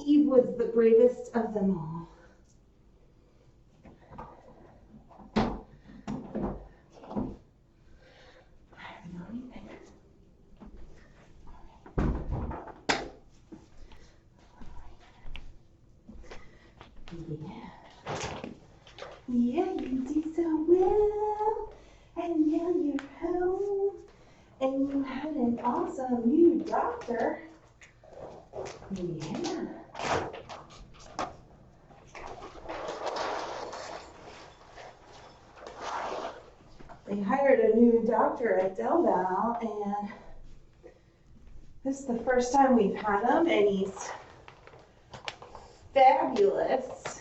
Eve was the bravest of them all. Yeah, you did so well, and now you're home, and you had an awesome new doctor. Yeah. They hired a new doctor at Del Val, and this is the first time we've had him, and he's fabulous.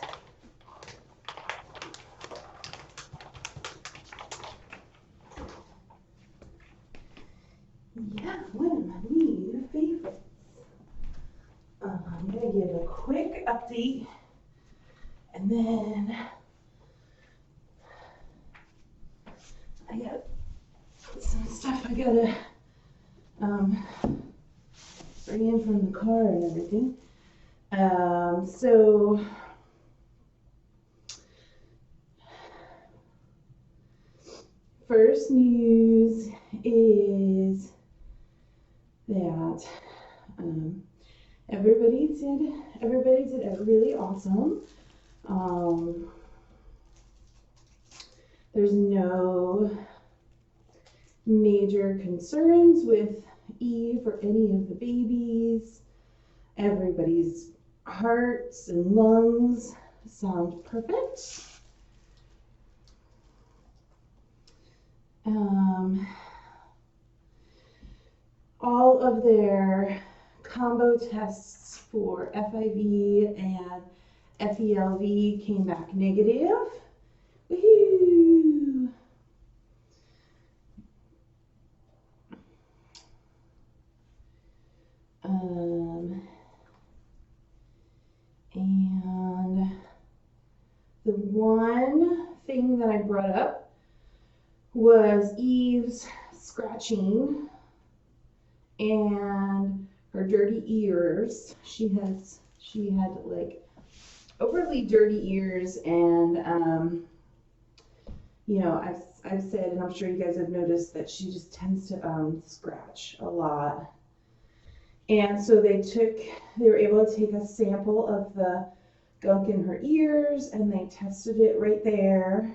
Yeah, one of my new favorites. I'm going to give a quick update, and then I got some stuff I got to bring in from the car and everything. So first news is that everybody did really awesome. There's no major concerns with Eve or any of the babies. Everybody's hearts and lungs sound perfect. All of their combo tests for FIV and FELV came back negative. Woohoo! And the one thing that I brought up was Eve's scratching and her dirty ears. She had like overly dirty ears, and you know, I've said, and I'm sure you guys have noticed, that she just tends to scratch a lot. And so they were able to take a sample of the gunk in her ears, and they tested it right there.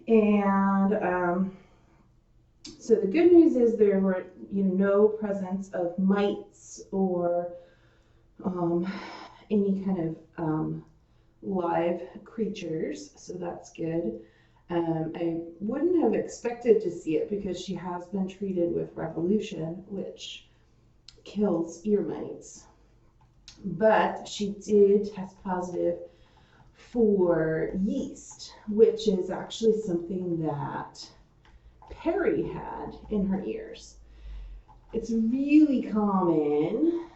And so the good news is there were no presence of mites or any kind of live creatures, so that's good. I wouldn't have expected to see it because she has been treated with Revolution, which kills ear mites. But she did test positive for yeast, which is actually something that Perry had in her ears. It's really common.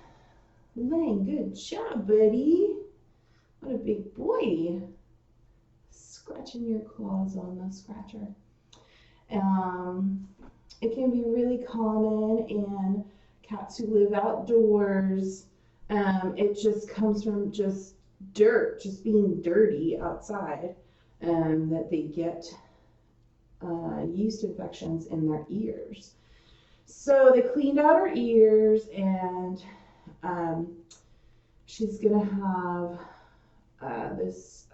Lane, good job, buddy. What a big boy. Scratching your claws on the scratcher. It can be really common in cats who live outdoors. It just comes from just dirt, just being dirty outside, that they get yeast infections in their ears. So they cleaned out her ears, and she's gonna have this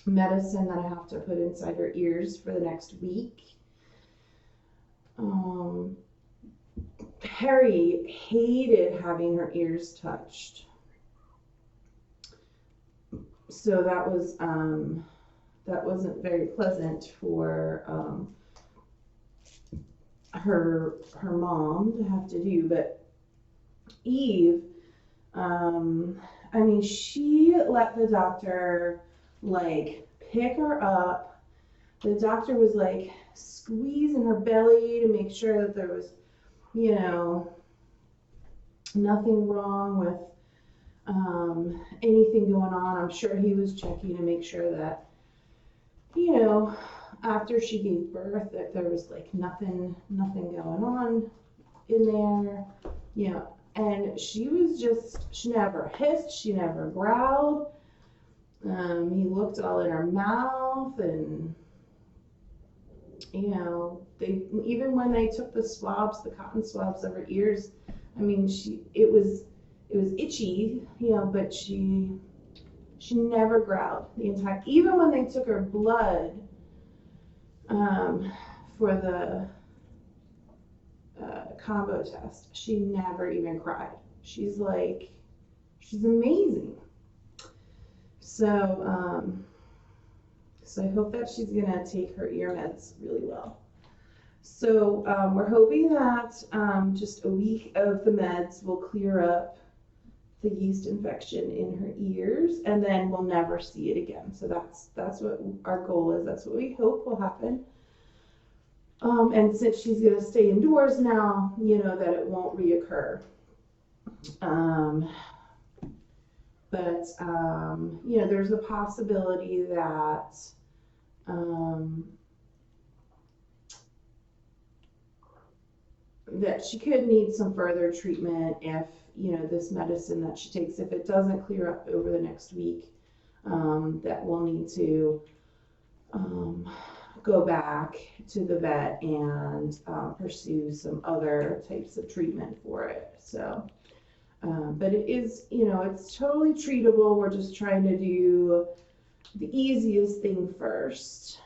medicine that I have to put inside her ears for the next week. Perry hated having her ears touched, so that wasn't very pleasant for her mom to have to do. But Eve, I mean, she let the doctor like pick her up. The doctor was like squeezing her belly to make sure that there was, nothing wrong with anything going on. I'm sure he was checking to make sure that, after she gave birth, that there was like nothing going on in there. And she never hissed, she never growled. He looked all in her mouth, and even when they took the cotton swabs of her ears, I mean, it was itchy, but she never growled even when they took her blood, for the combo test, she never even cried. She's amazing. So, so I hope that she's gonna take her ear meds really well. So we're hoping that just a week of the meds will clear up the yeast infection in her ears, and then we'll never see it again. So that's what our goal is. That's what we hope will happen. And since she's going to stay indoors now, that it won't reoccur. But there's a possibility that that she could need some further treatment if, this medicine that she takes, if it doesn't clear up over the next week, that we'll need to go back to the vet and pursue some other types of treatment for it. So, but it is, it's totally treatable. We're just trying to do the easiest thing first.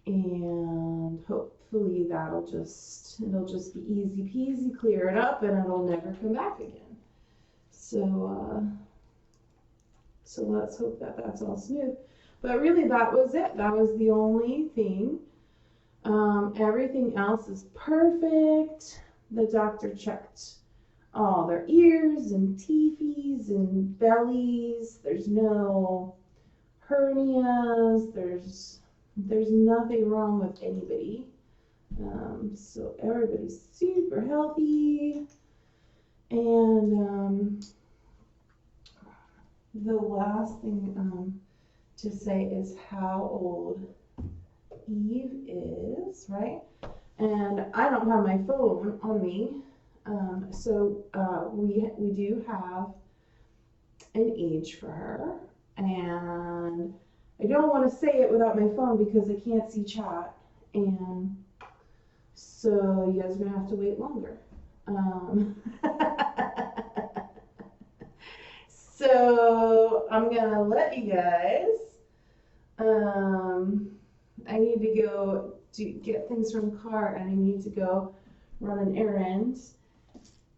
And hopefully it'll just be easy peasy, clear it up, and it'll never come back again. So, so let's hope that that's all smooth. But really, that was it. That was the only thing. Everything else is perfect. The doctor checked all their ears and teethies and bellies. There's no hernias. There's nothing wrong with anybody. So everybody's super healthy. And the last thing to say is how old Eve is, right? And I don't have my phone on me, so we do have an age for her, and I don't want to say it without my phone because I can't see chat, and so you guys are gonna have to wait longer. So I'm gonna let you guys. I need to go get things from the car, and I need to go run an errand.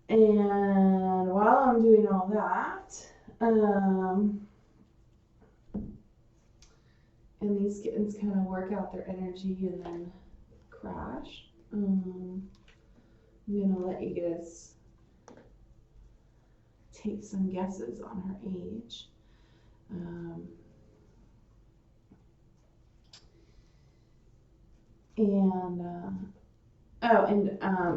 And while I'm doing all that, and these kittens kind of work out their energy and then crash, I'm gonna let you guys take some guesses on her age.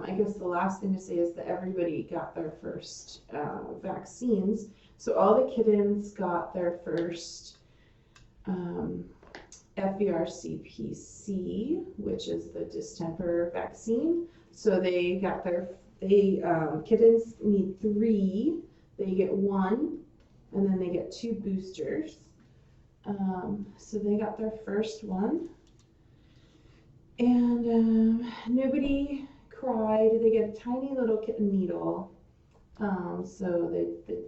I guess the last thing to say is that everybody got their first vaccines. So all the kittens got their first FVRCPC, which is the distemper vaccine. So they got kittens need 3. They get 1, and then they get 2 boosters. So they got their first one. And nobody cried. They get a tiny little kitten needle, so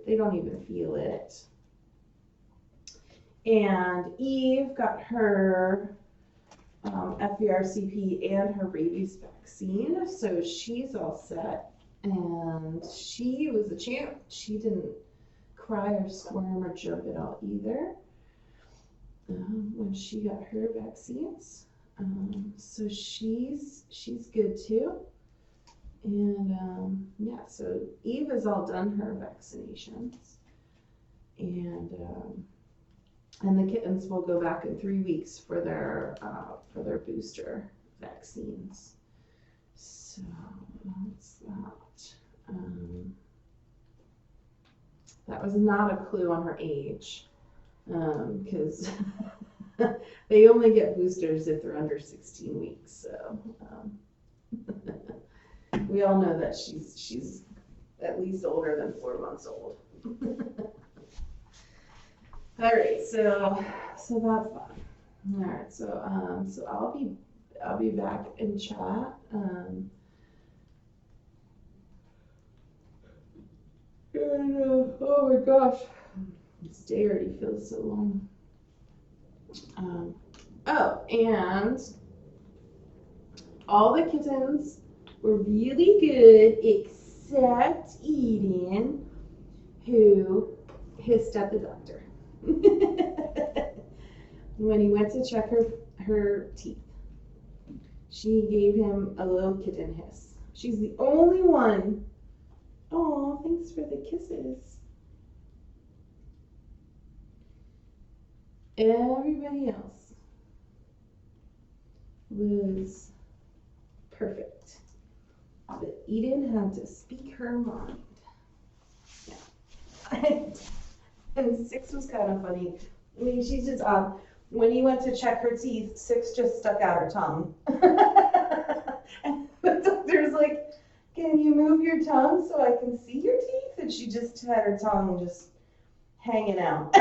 they don't even feel it. And Eve got her FVRCP and her rabies vaccine, so she's all set. And she was a champ. She didn't cry or squirm or jump at all either when she got her vaccines. So she's good too. And yeah, so Eve has all done her vaccinations, and the kittens will go back in 3 weeks for their booster vaccines. So that's that. That was not a clue on her age, because they only get boosters if they're under 16 weeks. So We all know that she's at least older than 4 months old. All right, so that's fun. All right, so I'll be back in chat. Oh my gosh, this day already feels so long. Oh, and all the kittens were really good except Eden, who hissed at the doctor when he went to check her teeth. She gave him a little kitten hiss. She's the only one. Oh, thanks for the kisses. Everybody else was perfect. But Eden had to speak her mind. Yeah. And Six was kind of funny. I mean, she's just when he went to check her teeth, Six just stuck out her tongue. And the doctor's like, "Can you move your tongue so I can see your teeth?" And she just had her tongue just hanging out.